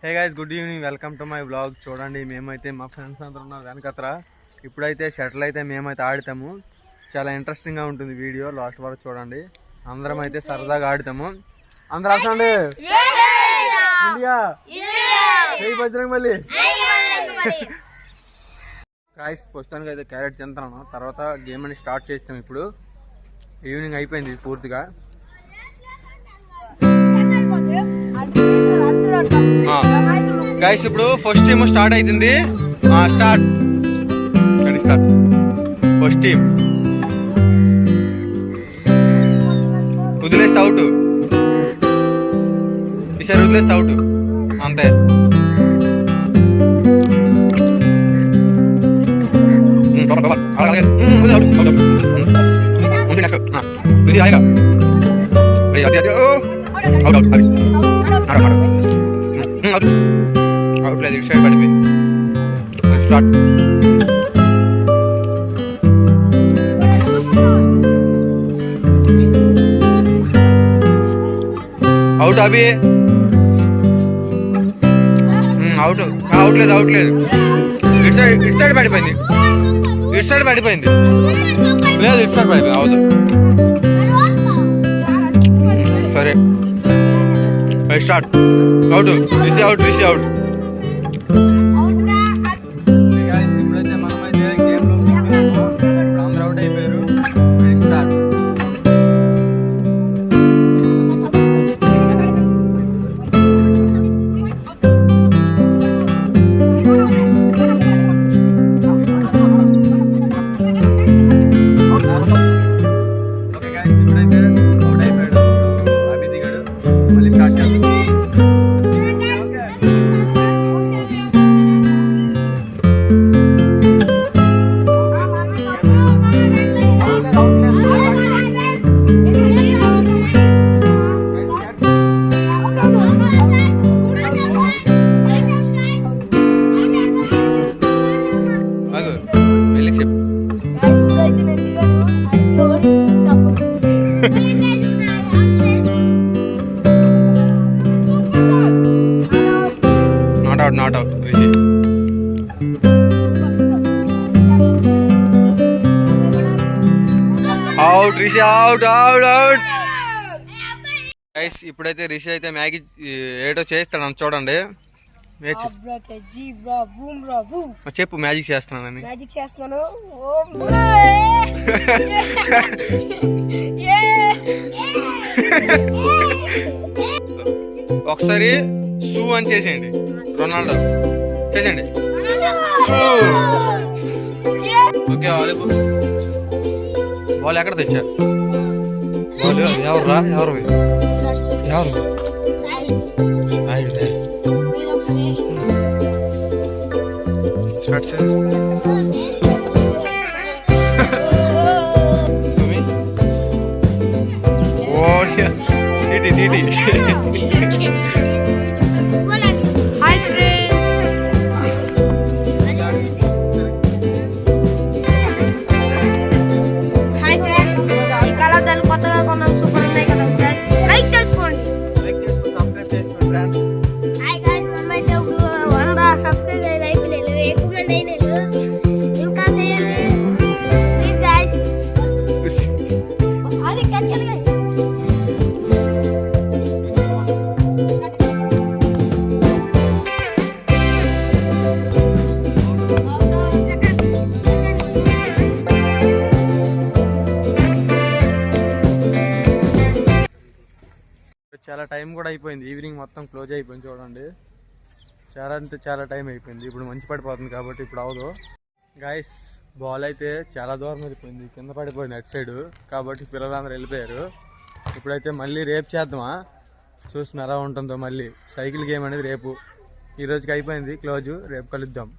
Hey guys, good evening, welcome to my vlog. చూడండి, మేమైతే మా ఫ్రెండ్స్ అందరూ ఉన్నాం వెనకత్ర. ఇప్పుడైతే షటిల్ అయితే మేమైతే ఆడతాము. చాలా ఇంట్రెస్టింగ్గా ఉంటుంది వీడియో, లాస్ట్ వరకు చూడండి. అందరం అయితే సరదాగా ఆడతాము. అందరూ ఆడండి. ఇండియా మళ్ళీ గాయ్స్, ప్రస్తుతానికి అయితే క్యారెట్ తింటాను. తర్వాత గేమ్ అని స్టార్ట్ చేస్తాం. ఇప్పుడు ఈవినింగ్ అయిపోయింది పూర్తిగా. గైస్, ఇప్పుడు ఫస్ట్ టీమ్ స్టార్ట్ అవుతుంది. స్టార్ట్ ఫస్ట్ టీమ్ వదిలేస్తే అవుట్. ఈసారి వదిలేస్తే అవుట్ అంతే. అవుట్లేదు, ఇటు సైడ్ పడిపోయింది. స్టార్ట్. అవుట్ అభి. అవుట్ అవుట్లేదు. ఇటు సైడ్ పడిపోయింది. లేదు, ఇటు సైడ్ పడిపోయింది. అవును, సరే. స్టార్ట్. అవుట్. రిషి అవుట్. ఇప్పుడైతే మనమైతే గేమ్ లో అందరూ అవుట్ అయిపోయారు. స్టార్ట్. ఓకే గైస్, ఇప్పుడైతే అవుట్ అయిపోయాడు. అభి దిగాడు. మళ్ళీ స్టార్ట్ చేద్దాం. Not out. Rishi out. Rishi out. Guys, ఇప్పుడైతే రిషి అయితే మ్యాగీ ఏటో చేస్తాడు చూడండి. చెప్పు, మ్యాజిక్ చేస్తున్నానని. ఒకసారి షూ అని చేసేయండి. రొనాల్డో చేసేయండి. ఓకే, బాల్ ఎక్కడ తెచ్చారు? బాల్ ఎవరు స్టార్ట్ చేయండి. చాలా టైం కూడా అయిపోయింది. ఈవినింగ్ మొత్తం క్లోజ్ అయిపోయింది. చూడండి, చాలా అంటే చాలా టైం అయిపోయింది. ఇప్పుడు మంచి పడిపోతుంది కాబట్టి ఇప్పుడు అవదు. గాయస్, బాల్ అయితే చాలా దూరం వెళ్ళిపోయింది, కింద పడిపోయింది అటు సైడ్. కాబట్టి పిల్లలందరూ వెళ్ళిపోయారు. ఇప్పుడైతే మళ్ళీ రేపు చేద్దామా, చూసిన ఎలా ఉంటుందో. మళ్ళీ సైకిల్ గేమ్ అనేది రేపు. ఈ రోజుకి అయిపోయింది క్లోజ్. రేపు కలుద్దాం.